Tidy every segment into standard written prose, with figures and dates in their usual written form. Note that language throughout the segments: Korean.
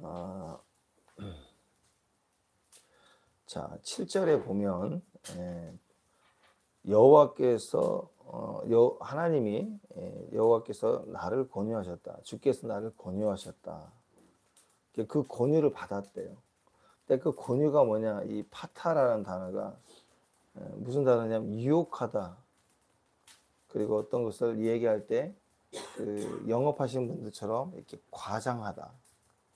아, 자, 7절에 보면 여호와께서 하나님이 여호와께서 나를 권유하셨다. 주께서 나를 권유하셨다. 그 권유를 받았대요. 근데 그 권유가 뭐냐? 이 파타라는 단어가 무슨 단어냐면 유혹하다. 그리고 어떤 것을 얘기할 때 그 영업하시는 분들처럼 이렇게 과장하다.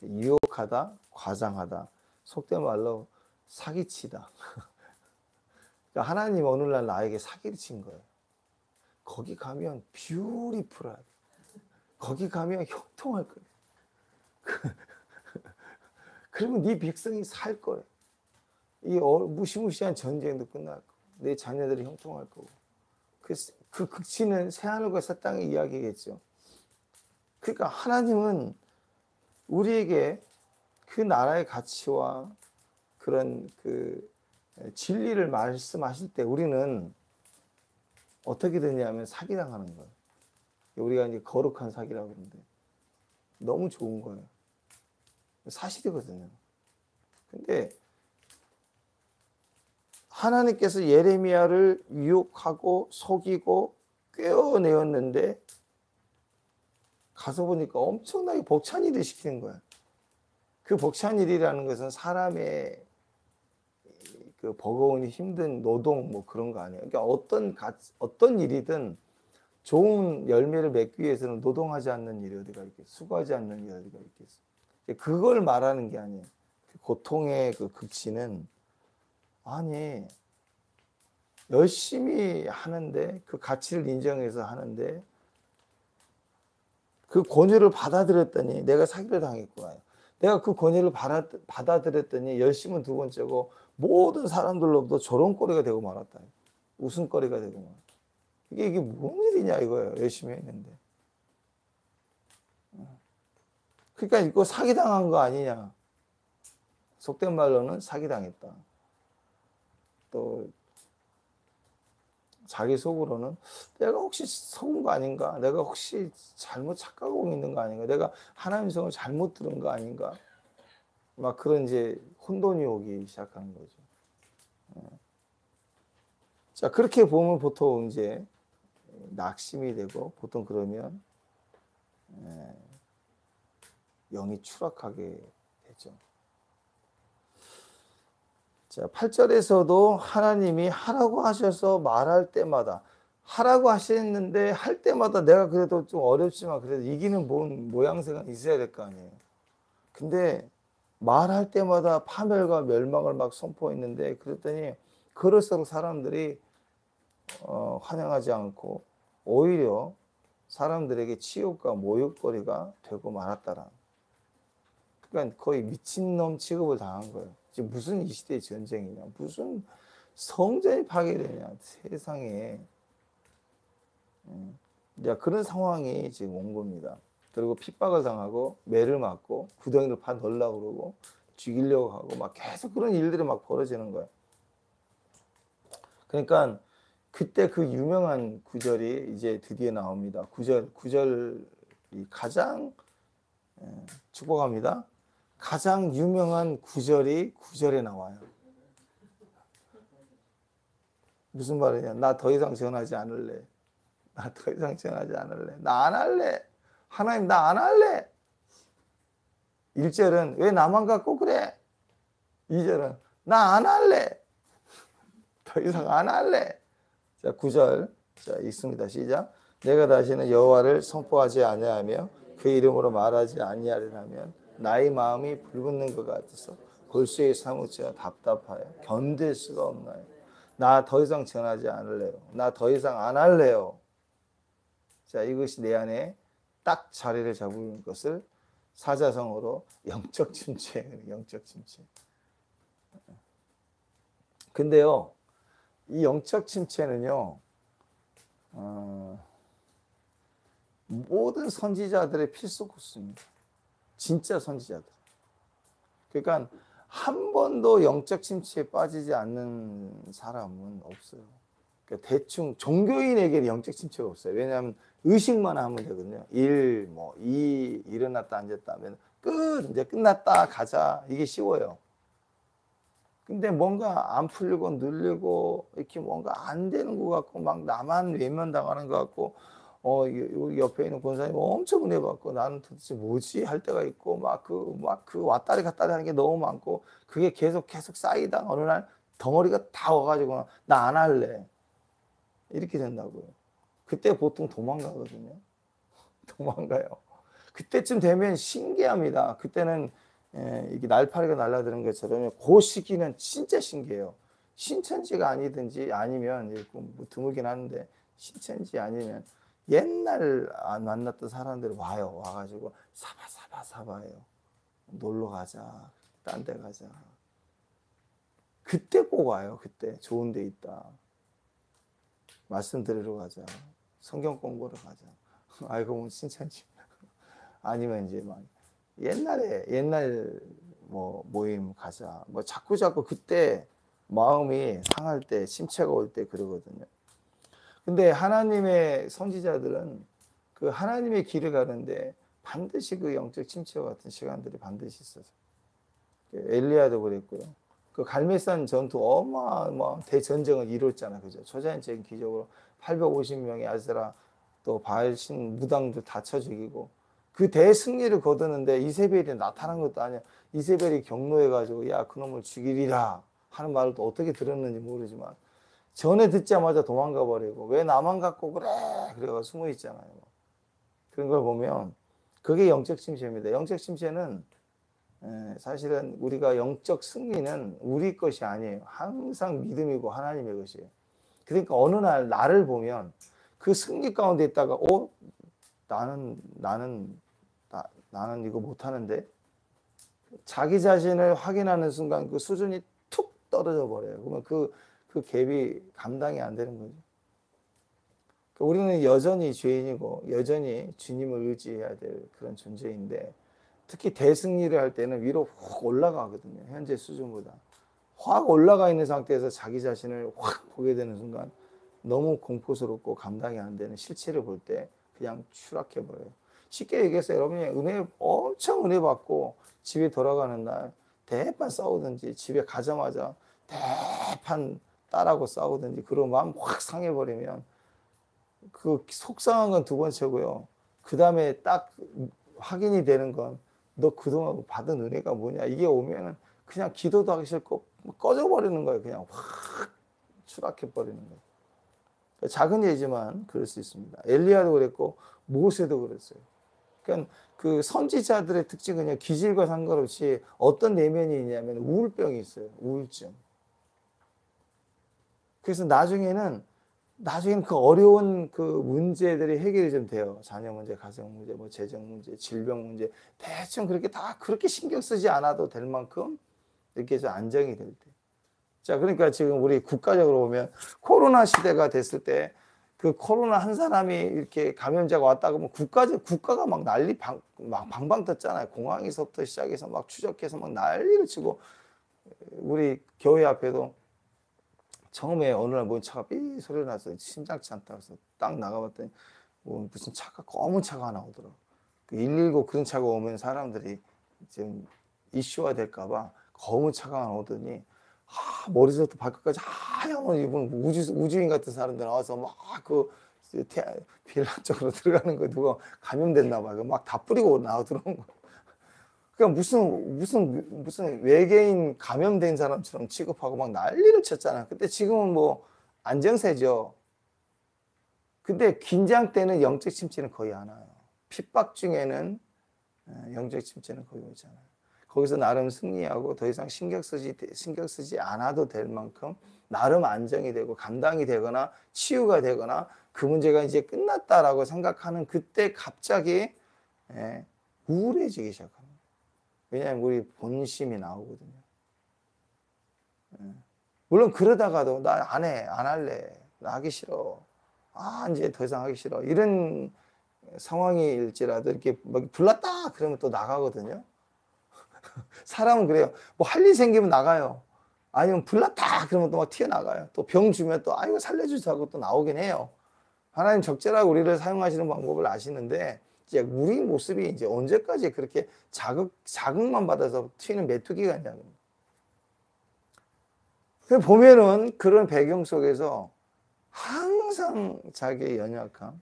유혹하다, 과장하다. 속된 말로 사기치다. 그러니까 하나님 어느 날 나에게 사기를 친 거예요. 거기 가면 뷰티풀하다. 거기 가면 형통할 거예요. 그러면 네 백성이 살 거예요. 이 무시무시한 전쟁도 끝날 거고, 내 자녀들이 형통할 거고. 그 극치는 새하늘과 새 땅의 이야기겠죠. 그러니까 하나님은 우리에게 그 나라의 가치와 그런 그 진리를 말씀하실 때 우리는 어떻게 되냐면 사기당하는 거예요. 우리가 이제 거룩한 사기라고 그러는데 너무 좋은 거예요. 사실이거든요. 근데 하나님께서 예레미야를 유혹하고 속이고 꿰어내었는데 가서 보니까 엄청나게 벅찬 일을 시키는 거예요. 그 벅찬 일이라는 것은 사람의 그 버거운 힘든 노동 뭐 그런 거 아니에요. 그러니까 어떤 일이든 좋은 열매를 맺기 위해서는 노동하지 않는 일이 어디가 있겠어. 수고하지 않는 일이 어디가 있겠어. 그걸 말하는 게 아니에요. 그 고통의 그 극치는 아니 열심히 하는데 그 가치를 인정해서 하는데 그 권유를 받아들였더니 내가 사기를 당했구나. 내가 그 권유를 받아들였더니 열심은 두 번째고 모든 사람들로부터 조롱거리가 되고 말았다. 웃음거리가 되고 말았다. 이게 뭔 일이냐 이거예요. 열심히 했는데. 그러니까 이거 사기당한 거 아니냐. 속된 말로는 사기당했다. 또 자기 속으로는 내가 혹시 속은 거 아닌가? 내가 혹시 잘못 착각하고 있는 거 아닌가? 내가 하나님 성을 잘못 들은 거 아닌가? 막 그런 이제 혼돈이 오기 시작하는 거죠. 자, 그렇게 보면 보통 이제 낙심이 되고 보통 그러면 영이 추락하게 되죠. 자, 8절에서도 하나님이 하라고 하셔서 말할 때마다 하라고 하셨는데 할 때마다 내가 그래도 좀 어렵지만 그래도 이기는 모양새가 있어야 될 거 아니에요. 근데 말할 때마다 파멸과 멸망을 막 선포했는데 그랬더니 그럴수록 사람들이 환영하지 않고 오히려 사람들에게 치욕과 모욕거리가 되고 말았다라. 그러니까 거의 미친놈 취급을 당한 거예요. 지금 무슨 이 시대의 전쟁이냐, 무슨 성전이 파괴되냐, 세상에. 그런 상황이 지금 온 겁니다. 그리고 핍박을 당하고 매를 맞고 구덩이를 파 넣으려고 그러고 죽이려고 하고 막 계속 그런 일들이 막 벌어지는 거예요. 그러니까 그때 그 유명한 구절이 이제 드디어 나옵니다. 구절이 가장 축복합니다. 가장 유명한 구절이 9절에 나와요. 무슨 말이냐? 나 더 이상 전하지 않을래. 나 더 이상 전하지 않을래. 나 안 할래. 하나님 나 안 할래. 1절은 왜 나만 갖고 그래? 2절은 나 안 할래. 더 이상 안 할래. 자, 9절. 자, 읽습니다. 시작. 내가 다시는 여호와를 선포하지 아니하며 그 이름으로 말하지 아니하리라면 나의 마음이 불붙는 것 같아서 골수에 사무쳐 답답하여 견딜 수가 없나요? 나 더 이상 전하지 않을래요. 나 더 이상 안 할래요. 자, 이것이 내 안에 딱 자리를 잡은 것을 사자성어로 영적 침체, 영적 침체. 근데요, 이 영적 침체는요, 모든 선지자들의 필수 코스입니다. 진짜 선지자들. 그러니까 한 번도 영적 침체에 빠지지 않는 사람은 없어요. 그러니까 대충 종교인에게 영적 침체가 없어요. 왜냐하면 의식만 하면 되거든요. 1, 2 일어났다 앉았다 하면 끝. 이제 끝났다. 가자. 이게 쉬워요. 근데 뭔가 안 풀리고 늘리고 이렇게 뭔가 안 되는 것 같고 막 나만 외면당하는 것 같고 여기 옆에 있는 권사님 엄청 은혜 받고 나는 도대체 뭐지 할 때가 있고 막 그 왔다리 갔다리 하는 게 너무 많고 그게 계속 쌓이다 어느 날 덩어리가 다 와가지고 나 안 할래 이렇게 된다고요. 그때 보통 도망가거든요. 도망가요. 그때쯤 되면 신기합니다. 그때는 이게 날파리가 날아드는 것처럼 그 시기는 진짜 신기해요. 신천지가 아니든지 아니면 뭐 드물긴 하는데 신천지 아니면 옛날 안 만났던 사람들이 와요. 와가지고 사바해요. 놀러 가자. 딴 데 가자. 그때 꼭 와요. 그때 좋은 데 있다. 말씀 들으러 가자. 성경 공부를 가자. 아이고 뭐 신천지. 아니면 이제 막 옛날 뭐 모임 가자. 뭐 자꾸 그때 마음이 상할 때 심체가 올 때 그러거든요. 근데 하나님의 선지자들은 그 하나님의 길을 가는데 반드시 그 영적 침체와 같은 시간들이 반드시 있어서 엘리야도 그랬고요. 그 갈멜산 전투 어마어마한 대전쟁을 이뤘잖아. 그죠? 초자연적인 기적으로 850명의 아세라 또 바알신 무당도 다 쳐 죽이고 그 대승리를 거두는데 이세벨이 나타난 것도 아니야. 이세벨이 경로해가지고 야 그놈을 죽이리라 하는 말을 또 어떻게 들었는지 모르지만 전에 듣자마자 도망가 버리고 왜 나만 갖고 그래 그래가 숨어 있잖아요. 그런 걸 보면 그게 영적 침체입니다. 영적 침체는 사실은 우리가 영적 승리는 우리 것이 아니에요. 항상 믿음이고 하나님의 것이에요. 그러니까 어느 날 나를 보면 그 승리 가운데 있다가 나는 이거 못하는데 자기 자신을 확인하는 순간 그 수준이 툭 떨어져 버려요. 그러면 그 갭이 감당이 안 되는 거죠. 우리는 여전히 죄인이고 여전히 주님을 의지해야 될 그런 존재인데 특히 대승리를 할 때는 위로 확 올라가거든요. 현재 수준보다. 확 올라가 있는 상태에서 자기 자신을 확 보게 되는 순간 너무 공포스럽고 감당이 안 되는 실체를 볼 때 그냥 추락해버려요. 쉽게 얘기해서 여러분이 엄청 은혜 받고 집에 돌아가는 날 대판 싸우든지 집에 가자마자 대판 딸하고 싸우든지 그런 마음 확 상해버리면 그 속상한 건 두 번째고요. 그 다음에 딱 확인이 되는 건 너 그동안 받은 은혜가 뭐냐. 이게 오면은 그냥 기도도 하기 싫고 꺼져버리는 거예요. 그냥 확 추락해버리는 거예요. 작은 예지만 그럴 수 있습니다. 엘리야도 그랬고 모세도 그랬어요. 그러니까 그 선지자들의 특징은 기질과 상관없이 어떤 내면이 있냐면 우울병이 있어요. 우울증. 그래서 나중에는 그 어려운 그 문제들이 해결이 좀 돼요. 자녀 문제, 가정 문제, 뭐 재정 문제, 질병 문제. 대충 그렇게 신경 쓰지 않아도 될 만큼 이렇게 좀 안정이 될 때. 자, 그러니까 지금 우리 국가적으로 보면 코로나 시대가 됐을 때 그 코로나 한 사람이 이렇게 감염자가 왔다 그러면 국가가 막 막 방방 떴잖아요. 공항에서부터 시작해서 막 추적해서 막 난리를 치고 우리 교회 앞에도 처음에 어느 날 뭔 차가 삐 소리 나서 심상치 않다 그래서 딱 나가봤더니 무슨 검은 차가 하나 오더라고. 119 그런 차가 오면 사람들이 지금 이슈화 될까봐 검은 차가 하나 오더니 머리부터 발끝까지 하얀 옷 입은 우주인 같은 사람들 나와서 막 빌라 쪽으로 들어가는 거 누가 감염됐나 봐요. 막 다 뿌리고 들어온 거. 그냥 무슨 외계인 감염된 사람처럼 취급하고 막 난리를 쳤잖아. 그때 지금은 뭐 안정세죠. 근데 긴장 때는 영적 침체는 거의 안 와요. 핍박 중에는 영적 침체는 거의 오잖아요. 거기서 나름 승리하고 더 이상 신경 쓰지 않아도 될 만큼 나름 안정이 되고 감당이 되거나 치유가 되거나 그 문제가 이제 끝났다라고 생각하는 그때 갑자기 우울해지기 시작합니다. 왜냐하면 우리 본심이 나오거든요. 물론 그러다가도 나 안 할래. 나 하기 싫어. 이제 더 이상 하기 싫어. 이런 상황일지라도 이렇게 막 불났다 그러면 또 나가거든요. 사람은 그래요. 뭐 할 일 생기면 나가요. 아니면 불났다 그러면 또 막 튀어나가요. 또 병 주면 또 아이고 살려주세요 하고 또 나오긴 해요. 하나님 적절하게 우리를 사용하시는 방법을 아시는데 이제 우리 모습이 이제 언제까지 그렇게 자극만 받아서 튀는 메뚜기가 있냐는. 보면은 그런 배경 속에서 항상 자기의 연약함,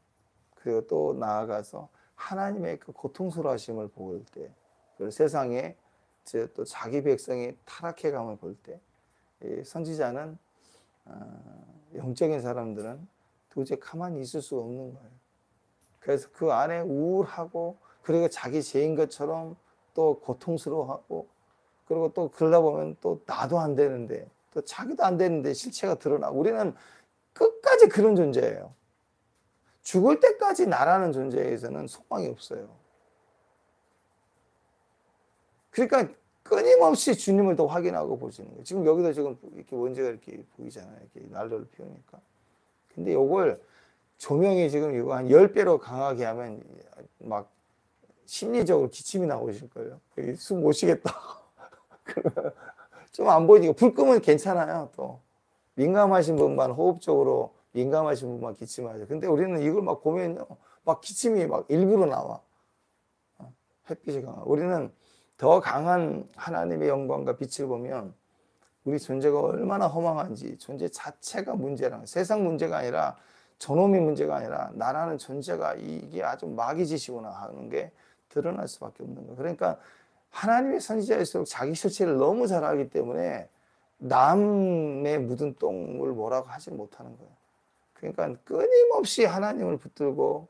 그리고 또 나아가서 하나님의 그 고통스러워하심을 볼 때, 그리고 세상에 또 자기 백성이 타락해감을 볼 때, 선지자는 영적인 사람들은 도저히 가만히 있을 수 없는 거예요. 그래서 그 안에 우울하고, 그리고 자기 죄인 것처럼 또 고통스러워하고, 그리고 또 그러다 보면 또 나도 안 되는데, 또 자기도 안 되는데 실체가 드러나고, 우리는 끝까지 그런 존재예요. 죽을 때까지 나라는 존재에서는 소망이 없어요. 그러니까 끊임없이 주님을 더 확인하고 보시는 거예요. 지금 여기도 지금 이렇게 먼지가 이렇게 보이잖아요. 이렇게 난로를 피우니까. 근데 요걸 조명이 지금 이거 한 10배로 강하게 하면 막 심리적으로 기침이 나오실 거예요. 숨 못 쉬겠다. 좀 안 보이니까. 불 끄면 괜찮아요. 또 민감하신 분만 호흡적으로 민감하신 분만 기침하죠. 근데 우리는 이걸 막 보면요, 막 기침이 막 일부러 나와. 햇빛이 강하. 우리는 더 강한 하나님의 영광과 빛을 보면 우리 존재가 얼마나 허망한지, 존재 자체가 문제라는, 세상 문제가 아니라 저놈이 문제가 아니라 나라는 존재가 이게 아주 마귀 짓이구나 하는 게 드러날 수밖에 없는 거예요. 그러니까 하나님의 선지자일수록 자기 실체를 너무 잘 알기 때문에 남의 묻은 똥을 뭐라고 하지 못하는 거예요. 그러니까 끊임없이 하나님을 붙들고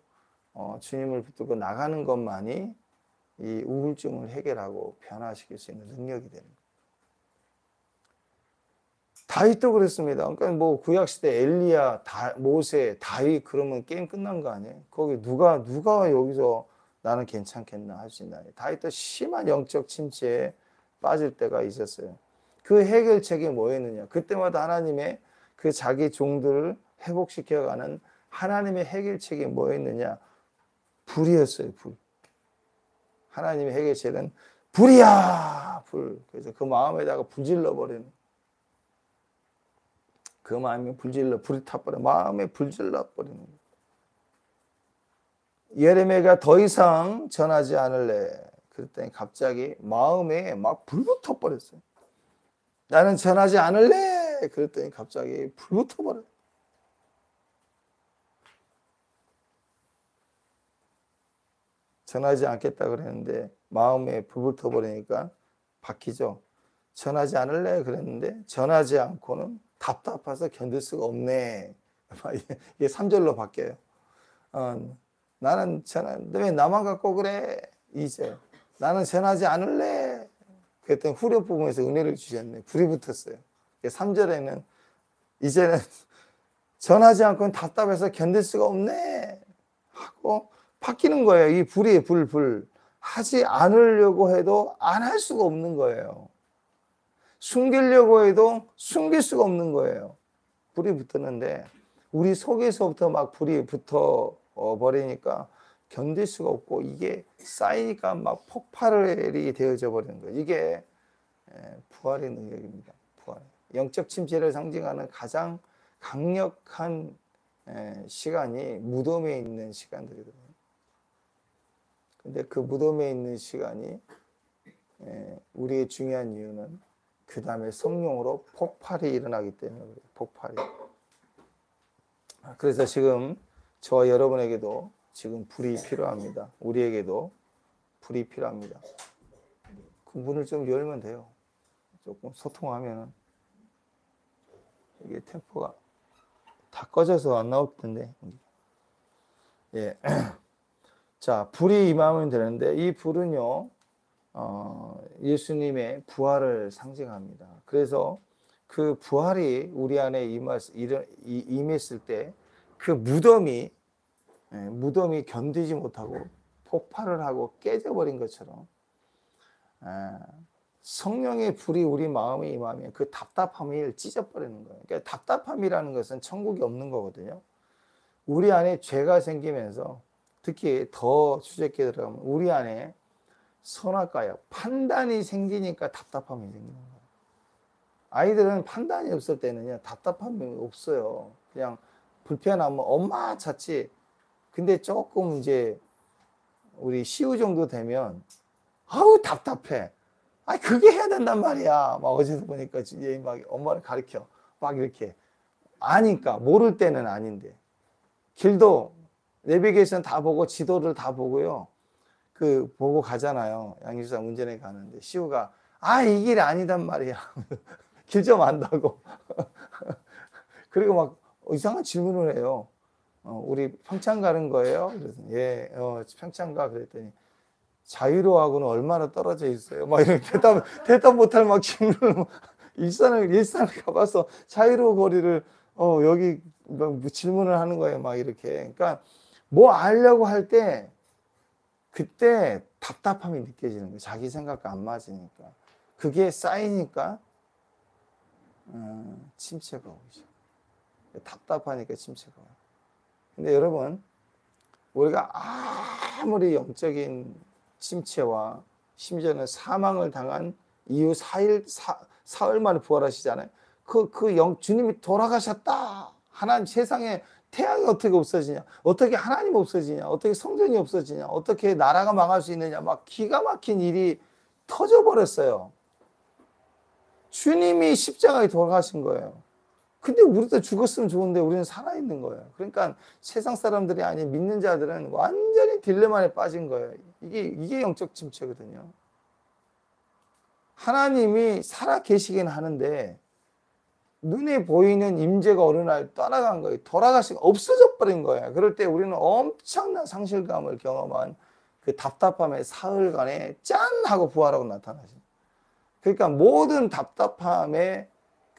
주님을 붙들고 나가는 것만이 이 우울증을 해결하고 변화시킬 수 있는 능력이 되는 거예요. 다윗도 그랬습니다. 그러니까 뭐 구약시대 엘리야, 모세, 다윗 그러면 게임 끝난 거 아니에요? 거기 누가 여기서 나는 괜찮겠나 할 수 있나. 다윗도 심한 영적 침체에 빠질 때가 있었어요. 그 해결책이 뭐였느냐? 그때마다 하나님의 그 자기 종들을 회복시켜가는 하나님의 해결책이 뭐였느냐? 불이었어요, 불. 하나님의 해결책은 불이야, 불. 그래서 그 마음에다가 불질러 버리는. 그 마음에 불이 타버려. 마음에 불질러 버리는 거예요. 예레미야가 더 이상 전하지 않을래. 그랬더니 갑자기 마음에 막 불 붙어 버렸어요. 나는 전하지 않을래. 그랬더니 갑자기 불 붙어 버렸어요. 전하지 않겠다 그랬는데 마음에 불 붙어 버리니까 바뀌죠. 전하지 않을래 그랬는데 전하지 않고는 답답해서 견딜 수가 없네. 이게 3절로 바뀌어요. 나는 왜 나만 갖고 그래? 2절. 나는 전하지 않을래. 그랬더니 후렴 부분에서 은혜를 주셨네. 불이 붙었어요. 3절에는 이제는 전하지 않고는 답답해서 견딜 수가 없네. 하고 바뀌는 거예요. 이 불이 불. 하지 않으려고 해도 안 할 수가 없는 거예요. 숨기려고 해도 숨길 수가 없는 거예요. 불이 붙었는데 우리 속에서부터 막 불이 붙어 버리니까 견딜 수가 없고 이게 쌓이니까 막 폭발이 되어져 버리는 거예요. 이게 부활의 능력입니다. 부활. 영적 침체를 상징하는 가장 강력한 시간이 무덤에 있는 시간들이거든요. 근데 그 무덤에 있는 시간이 우리의 중요한 이유는 그 다음에 성령으로 폭발이 일어나기 때문에 그래요. 폭발이. 그래서 지금 저와 여러분에게도 지금 불이 필요합니다. 우리에게도 불이 필요합니다. 그 문을 좀 열면 돼요. 조금 소통하면은 이게 템포가 다 꺼져서 안 나올 텐데. 예. 자, 불이 임하면 되는데 이 불은요, 예수님의 부활을 상징합니다. 그래서 그 부활이 우리 안에 임했을 때 그 무덤이 견디지 못하고 폭발을 하고 깨져버린 것처럼 성령의 불이 우리 마음에 임하면 그 답답함을 찢어버리는 거예요. 그러니까 답답함이라는 것은 천국이 없는 거거든요. 우리 안에 죄가 생기면서 특히 더 추적해 들어가면 우리 안에 선악과요, 판단이 생기니까 답답함이 생기는 거예요. 아이들은 판단이 없을 때는요, 답답함이 없어요. 그냥 불편하면 엄마 찾지. 근데 조금 이제 우리 시우 정도 되면 아우 답답해. 아 그게 해야 된단 말이야. 막 어제도 보니까 얘 막 엄마를 가르쳐 막 이렇게 아니까 모를 때는 아닌데 길도 내비게이션 다 보고 지도를 다 보고요. 그 보고 가잖아요. 양육상 운전해 가는데 시우가 아 이 길이 아니단 말이야. 길 좀 안다고. 그리고 막 이상한 질문을 해요. 우리 평창 가는 거예요? 그래서 예, 평창 가 그랬더니 자유로하고는 얼마나 떨어져 있어요? 막 이렇게 대답 못할 막 질문을 일산을 가봐서 자유로 거리를 여기 뭐 질문을 하는 거예요. 막 이렇게. 그러니까 뭐 알려고 할 때 그때 답답함이 느껴지는 거예요. 자기 생각과 안 맞으니까. 그게 쌓이니까 침체가 오죠. 답답하니까 침체가 와요. 근데 여러분 우리가 아무리 영적인 침체와 심지어는 사망을 당한 이후 사흘 만에 부활하시잖아요. 주님이 돌아가셨다. 하나님 세상에 태양이 어떻게 없어지냐? 어떻게 하나님 없어지냐? 어떻게 성전이 없어지냐? 어떻게 나라가 망할 수 있느냐? 막 기가 막힌 일이 터져버렸어요. 주님이 십자가에 돌아가신 거예요. 근데 우리도 죽었으면 좋은데 우리는 살아있는 거예요. 그러니까 세상 사람들이 아닌 믿는 자들은 완전히 딜레마에 빠진 거예요. 이게 영적 침체거든요. 하나님이 살아 계시긴 하는데 눈에 보이는 임재가 어느 날 떠나간 거예요. 없어져 버린 거예요. 그럴 때 우리는 엄청난 상실감을 경험한 그 답답함의 사흘간에 짠 하고 부활하고 나타나죠. 그러니까 모든 답답함에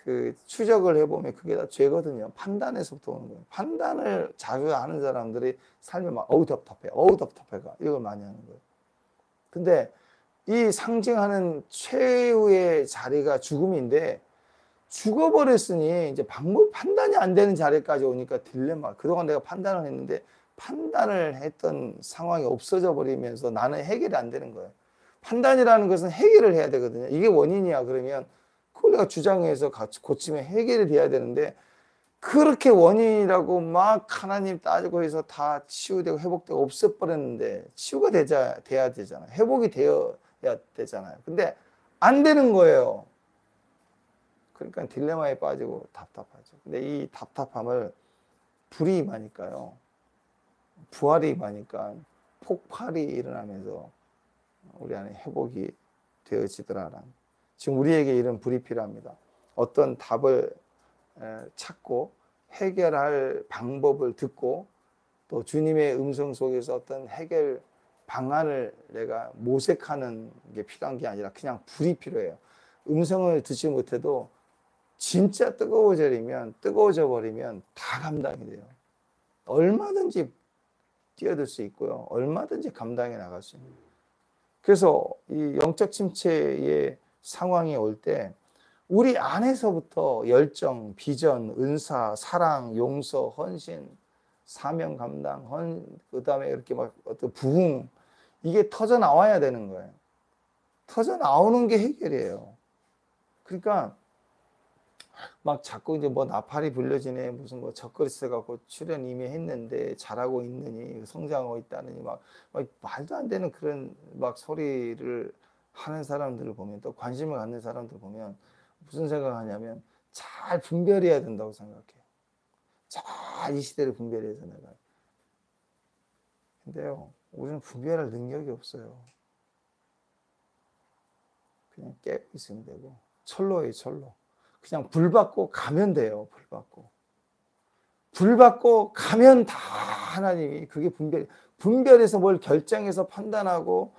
그 추적을 해보면 그게 다 죄거든요. 판단에서부터 오는 거예요. 판단을 자주 하는 사람들이 삶에 막 어우 답답해가 이걸 많이 하는 거예요. 근데 이 상징하는 최후의 자리가 죽음인데 죽어버렸으니 이제 판단이 안 되는 자리까지 오니까 딜레마. 그동안 내가 판단을 했는데 판단을 했던 상황이 없어져 버리면서 나는 해결이 안 되는 거예요. 판단이라는 것은 해결을 해야 되거든요. 이게 원인이야 그러면 그걸 내가 주장해서 같이 고치면 해결이 돼야 되는데 그렇게 원인이라고 막 하나님 따지고 해서 다 치유되고 회복되고 없애버렸는데 치유가 돼야 되잖아요. 회복이 되어야 되잖아요. 근데 안 되는 거예요. 그러니까 딜레마에 빠지고 답답하죠. 근데 이 답답함을 불이 임하니까요. 부활이 임하니까 폭발이 일어나면서 우리 안에 회복이 되어지더라라는. 지금 우리에게 이런 불이 필요합니다. 어떤 답을 찾고 해결할 방법을 듣고 또 주님의 음성 속에서 어떤 해결 방안을 내가 모색하는 게 필요한 게 아니라 그냥 불이 필요해요. 음성을 듣지 못해도 진짜 뜨거워져 버리면 다 감당이 돼요. 얼마든지 뛰어들 수 있고요. 얼마든지 감당해 나갈 수 있는. 그래서 이 영적 침체의 상황이 올 때 우리 안에서부터 열정, 비전, 은사, 사랑, 용서, 헌신, 사명 감당, 그다음에 이렇게 막 어떤 부흥 이게 터져 나와야 되는 거예요. 터져 나오는 게 해결이에요. 그러니까 막 자꾸 이제 뭐 나팔이 불려지네 무슨 뭐 적그리스 갖고 출연 이미 했는데 잘하고 있느니 성장하고 있다느니 막 말도 안 되는 그런 막 소리를 하는 사람들을 보면 또 관심을 갖는 사람들 보면 무슨 생각하냐면 잘 분별해야 된다고 생각해요. 잘 이 시대를 분별해서 내가. 근데요 우리는 분별할 능력이 없어요. 그냥 깨고 있으면 되고 철로예요 철로. 그냥 불 받고 가면 돼요. 불 받고 가면 다 하나님이 그게 분별해서 뭘 결정해서 판단하고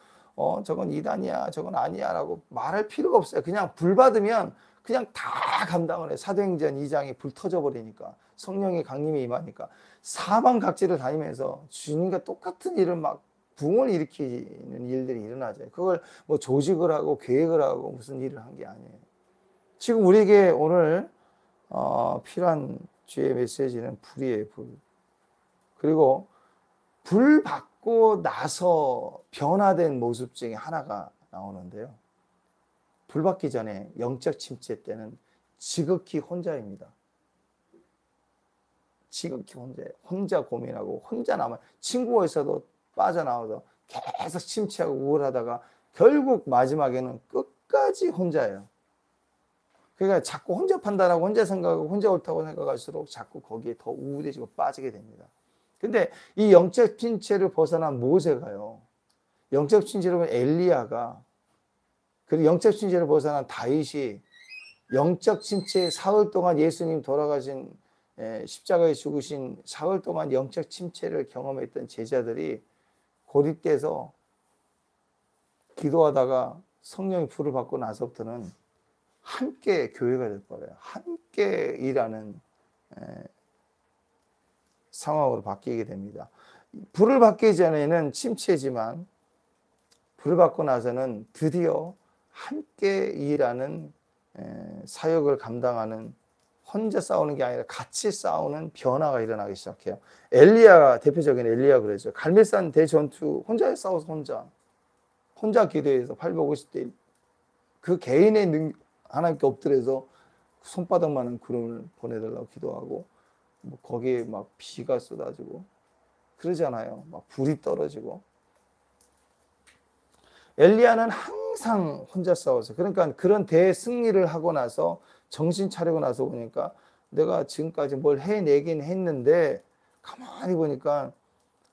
저건 이단이야 저건 아니야 라고 말할 필요가 없어요. 그냥 불 받으면 그냥 다 감당을 해요. 사도행전 2장에 불 터져 버리니까 성령의 강림이 임하니까 사방각지를 다니면서 주님과 똑같은 일을 막 붕을 일으키는 일들이 일어나죠. 그걸 뭐 조직을 하고 계획을 하고 무슨 일을 한 게 아니에요. 지금 우리에게 오늘 필요한 주의 메시지는 불이에요. 불. 그리고 불 받고 나서 변화된 모습 중에 하나가 나오는데요. 불 받기 전에 영적 침체 때는 지극히 혼자입니다. 지극히 혼자 고민하고 혼자 남아 친구가 있어도 빠져나와서 계속 침체하고 우울하다가 결국 마지막에는 끝까지 혼자예요. 그러니까 자꾸 혼자 판단하고 혼자 생각하고 혼자 옳다고 생각할수록 자꾸 거기에 더 우울해지고 빠지게 됩니다. 근데 이 영적 침체를 벗어난 모세가요. 영적 침체를 보면 엘리야가, 그리고 영적 침체를 벗어난 다윗이, 영적 침체 사흘 동안 예수님 돌아가신 십자가에 죽으신 사흘 동안 영적 침체를 경험했던 제자들이 고립돼서 기도하다가 성령의 불을 받고 나서부터는 함께 교회가 돼버려요. 함께 일하는 상황으로 바뀌게 됩니다. 불을 받기 전에는 침체지만 불을 받고 나서는 드디어 함께 일하는 사역을 감당하는, 혼자 싸우는 게 아니라 같이 싸우는 변화가 일어나기 시작해요. 엘리야, 대표적인 엘리야 그러죠. 갈멜산 대전투 혼자 싸워서 혼자 기도해서 850대 1. 그 개인의 하나님께 엎드려서 손바닥만한 구름을 보내달라고 기도하고, 뭐 거기에 막 비가 쏟아지고 그러잖아요. 막 불이 떨어지고. 엘리야는 항상 혼자 싸워서, 그러니까 그런 대승리를 하고 나서 정신 차리고 나서 보니까 내가 지금까지 뭘 해내긴 했는데 가만히 보니까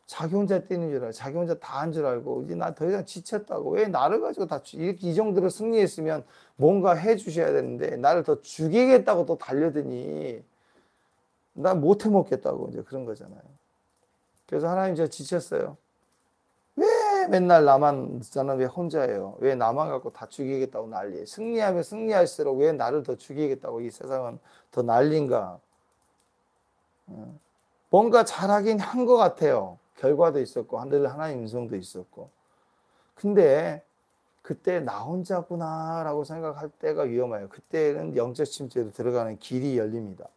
자기 혼자 뛰는 줄 알고, 자기 혼자 다 한 줄 알고, 이제 나 더 이상 지쳤다고, 왜 나를 가지고 다 이렇게 이 정도로 승리했으면 뭔가 해 주셔야 되는데 나를 더 죽이겠다고 또 달려드니 난 못 해먹겠다고, 이제 그런 거잖아요. 그래서 하나님, 저 지쳤어요. 왜 맨날 나만, 저는 왜 혼자예요? 왜 나만 갖고 다 죽이겠다고 난리예요? 승리하면 승리할수록 왜 나를 더 죽이겠다고 이 세상은 더 난린가? 뭔가 잘하긴 한 것 같아요. 결과도 있었고 하나님 음성도 있었고. 근데 그때 나 혼자구나 라고 생각할 때가 위험해요. 그때는 영적 침체로 들어가는 길이 열립니다.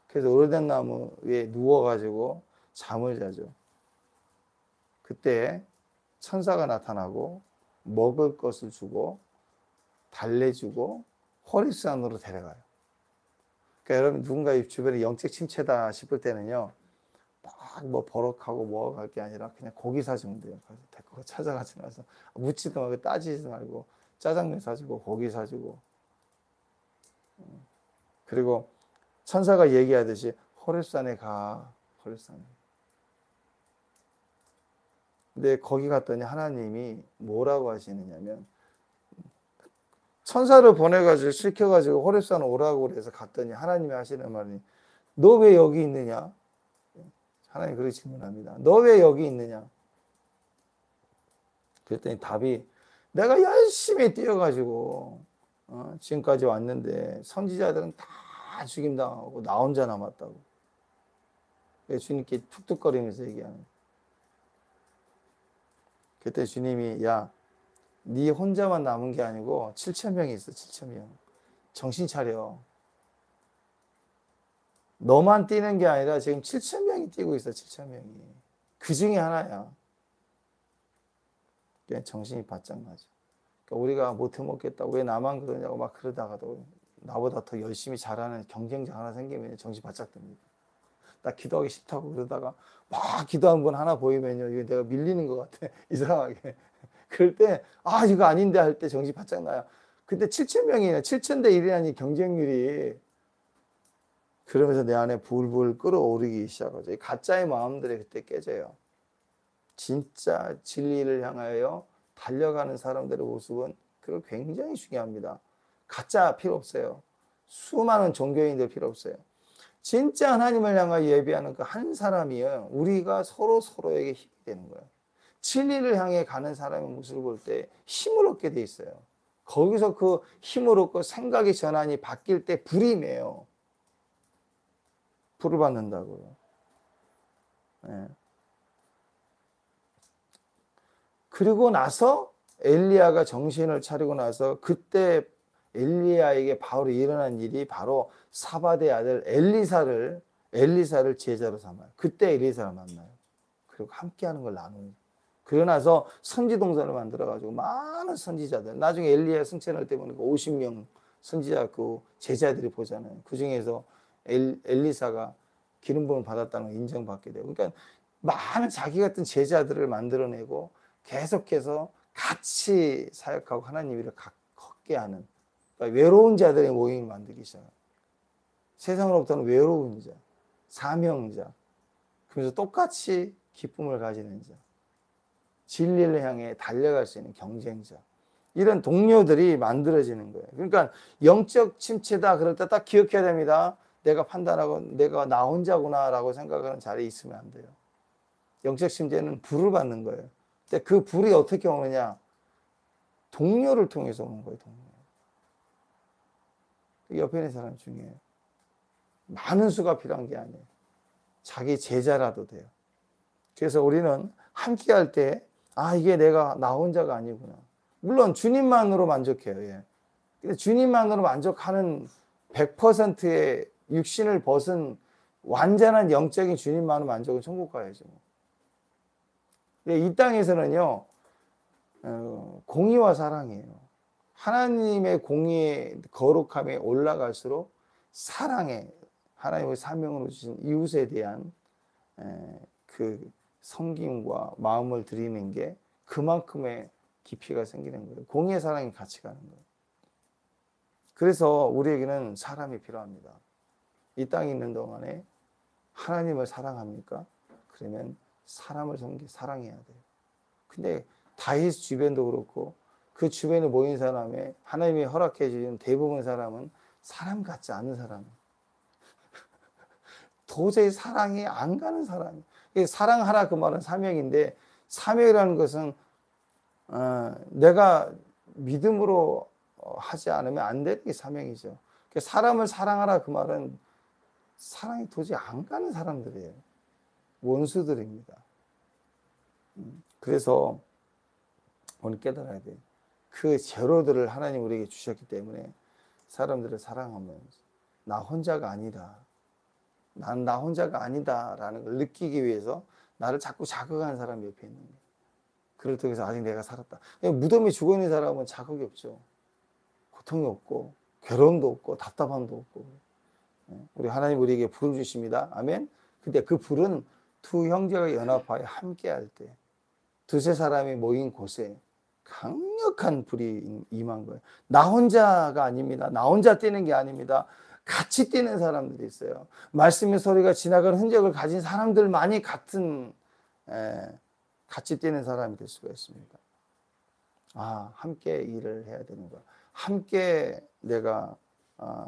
그래서 오래된 나무 위에 누워가지고 잠을 자죠. 그때 천사가 나타나고 먹을 것을 주고 달래주고 호렙산으로 데려가요. 그러니까 여러분, 누군가 주변에 영적 침체다 싶을 때는요, 막 뭐 버럭하고 뭐 할 게 아니라 그냥 고기 사주면 돼요. 그래서 데리고 찾아가지 마서 묻지도 말고 따지지 말고 짜장면 사주고 고기 사주고, 그리고 천사가 얘기하듯이 호렙산에 가, 호렙산에. 근데 거기 갔더니 하나님이 뭐라고 하시느냐면, 천사를 보내가지고 시켜가지고 호렙산 오라고 그래서 갔더니 하나님이 하시는 말이, 너 왜 여기 있느냐? 하나님 그렇게 질문합니다. 너 왜 여기 있느냐? 그랬더니 답이, 내가 열심히 뛰어가지고 지금까지 왔는데 선지자들은 다 죽임당하고 나 혼자 남았다고. 주님께 툭툭거리면서 얘기하는. 그때 주님이, 야, 네 혼자만 남은 게 아니고 7,000명이 있어. 7,000명. 정신 차려. 너만 뛰는 게 아니라 지금 7,000명이 뛰고 있어. 7,000명이. 그 중에 하나야. 정신이 바짝 나죠. 그러니까 우리가 못 해먹겠다고 왜 나만 그러냐고 막 그러다가도 나보다 더 열심히 잘하는 경쟁자 하나 생기면 정신 바짝 듭니다. 나 기도하기 싫다고 그러다가 막 기도한 분 하나 보이면요, 이거 내가 밀리는 것 같아. 이상하게. 그럴 때, 아, 이거 아닌데 할 때 정신 바짝 나요. 근데 7,000명이나 7,000대 1이라니 경쟁률이. 그러면서 내 안에 불불 끓어오르기 시작하죠. 가짜의 마음들이 그때 깨져요. 진짜 진리를 향하여 달려가는 사람들의 모습은 그거 굉장히 중요합니다. 가짜 필요 없어요. 수많은 종교인들 필요 없어요. 진짜 하나님을 향하여 예배하는 그 한 사람이요, 우리가 서로에게 힘이 되는 거예요. 진리를 향해 가는 사람의 모습을 볼 때 힘을 얻게 돼 있어요. 거기서 그 힘을 얻고 생각의 전환이 바뀔 때 불이 매요. 불을 받는다고요. 네. 그리고 나서 엘리야가 정신을 차리고 나서 그때 엘리야에게 바로 일어난 일이 바로 사밧의 아들 엘리사를 제자로 삼아요. 그때 엘리사를 만나요. 그리고 함께하는 걸 나누는. 그러고 나서 선지동산을 만들어가지고 많은 선지자들, 나중에 엘리야 승천할 때 보니까 50명 선지자 그 제자들이 보잖아요. 그 중에서 엘리사가 기름 부음을 받았다는 걸 인정받게 되고, 그러니까 많은 자기 같은 제자들을 만들어내고 계속해서 같이 사역하고 하나님 일을 걷게 하는, 그러니까 외로운 자들의 모임을 만들기 시작합니다. 세상으로부터는 외로운 자, 사명자, 그래서 똑같이 기쁨을 가지는 자, 진리를 향해 달려갈 수 있는 경쟁자, 이런 동료들이 만들어지는 거예요. 그러니까 영적 침체다 그럴 때 딱 기억해야 됩니다. 내가 판단하고 내가 나 혼자구나 라고 생각하는 자리에 있으면 안 돼요. 영적 침체는 불을 받는 거예요. 근데 그 불이 어떻게 오느냐? 동료를 통해서 오는 거예요. 동료. 옆에 있는 사람 중요해요. 많은 수가 필요한 게 아니에요. 자기 제자라도 돼요. 그래서 우리는 함께 할 때, 아, 이게 내가 나 혼자가 아니구나. 물론 주님만으로 만족해요. 예. 근데 주님만으로 만족하는 100%의 육신을 벗은 완전한 영적인 주님만으로 만족은 천국 가야죠. 이 땅에서는요, 공의와 사랑이에요. 하나님의 공의의 거룩함에 올라갈수록 사랑에, 하나님의 사명으로 주신 이웃에 대한 그 섬김과 마음을 드리는 게 그만큼의 깊이가 생기는 거예요. 공의의 사랑이 같이 가는 거예요. 그래서 우리에게는 사람이 필요합니다. 이 땅에 있는 동안에 하나님을 사랑합니까? 그러면 사람을 사랑해야 돼요. 근데 다윗 주변도 그렇고 그 주변에 모인 사람에 하나님이 허락해 주신 대부분 사람은 사람 같지 않은 사람. 도저히 사랑이 안 가는 사람. 사랑하라 그 말은 사명인데, 사명이라는 것은 내가 믿음으로 하지 않으면 안 되는 게 사명이죠. 사람을 사랑하라 그 말은 사랑이 도저히 안 가는 사람들이에요. 원수들입니다. 그래서 오늘 깨달아야 돼요. 그 재료들을 하나님 우리에게 주셨기 때문에 사람들을 사랑하면서 나 혼자가 아니다. 난 나 혼자가 아니다라는 걸 느끼기 위해서 나를 자꾸 자극하는 사람이 옆에 있는 거예요. 그를 통해서 아직 내가 살았다. 무덤에 죽어있는 사람은 자극이 없죠. 고통이 없고 괴로움도 없고 답답함도 없고. 우리 하나님 우리에게 불을 주십니다. 아멘. 근데 그 불은 두 형제가 연합하여 함께 할 때, 두세 사람이 모인 곳에 강력한 불이 임한 거예요. 나 혼자가 아닙니다. 나 혼자 뛰는 게 아닙니다. 같이 뛰는 사람들이 있어요. 말씀의 소리가 지나가는 흔적을 가진 사람들만이 같이 뛰는 사람이 될 수가 있습니다. 아, 함께 일을 해야 되는 거야. 함께 내가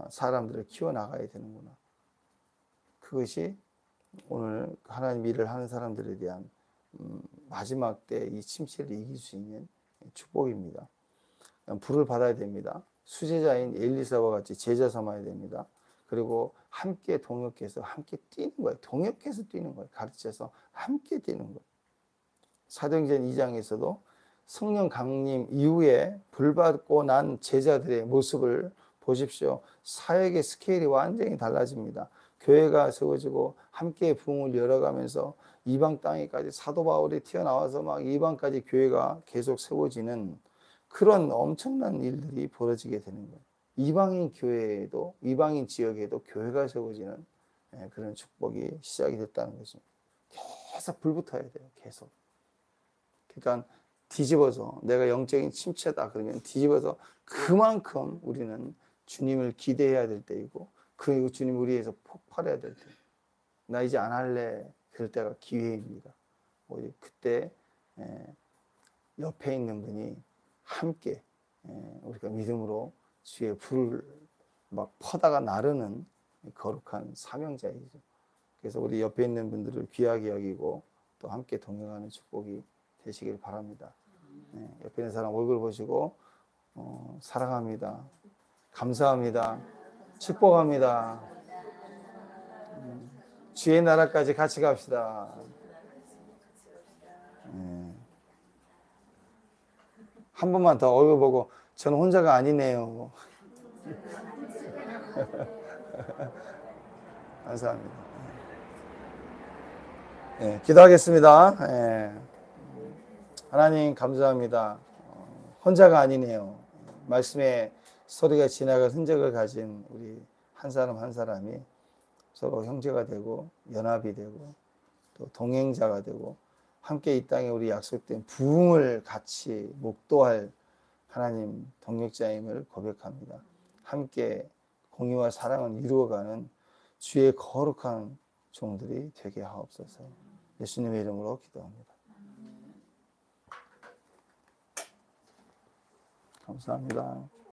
사람들을 키워나가야 되는구나. 그것이 오늘 하나님 일을 하는 사람들에 대한 마지막 때 이 침체를 이길 수 있는 축복입니다. 불을 받아야 됩니다. 수제자인 엘리사와 같이 제자 삼아야 됩니다. 그리고 함께 동역해서 함께 뛰는 거예요. 동역해서 뛰는 거예요. 가르쳐서 함께 뛰는 거예요. 사도행전 2장에서도 성령 강림 이후에 불 받고 난 제자들의 모습을 보십시오. 사역의 스케일이 완전히 달라집니다. 교회가 세워지고 함께 부흥을 열어가면서 이방 땅에까지 사도 바울이 튀어나와서 막 이방까지 교회가 계속 세워지는 그런 엄청난 일들이 벌어지게 되는 거예요. 이방인 교회에도, 이방인 지역에도 교회가 세워지는 그런 축복이 시작이 됐다는 것입니다. 계속 불 붙어야 돼요. 계속. 그러니까 뒤집어서 내가 영적인 침체다 그러면 뒤집어서 그만큼 우리는 주님을 기대해야 될 때이고, 그리고 주님 우리에서 폭발해야 될 때, 나 이제 안 할래 그럴 때가 기회입니다. 그때 옆에 있는 분이 함께 우리가 믿음으로 주의 불을 막 퍼다가 나르는 거룩한 사명자이죠. 그래서 우리 옆에 있는 분들을 귀하게 여기고 또 함께 동행하는 축복이 되시길 바랍니다. 옆에 있는 사람 얼굴 보시고 사랑합니다. 감사합니다. 축복합니다. 주의 나라까지 같이 갑시다. 한 번만 더 얼굴 보고 저는 혼자가 아니네요. 감사합니다. 기도하겠습니다. 하나님 감사합니다. 혼자가 아니네요. 말씀의 소리가 지나갈 흔적을 가진 우리 한 사람 한 사람이 서로 형제가 되고 연합이 되고 또 동행자가 되고 함께 이 땅에 우리 약속된 부흥을 같이 목도할 하나님 동력자임을 고백합니다. 함께 공의와 사랑을 이루어가는 주의 거룩한 종들이 되게 하옵소서. 예수님의 이름으로 기도합니다. 감사합니다.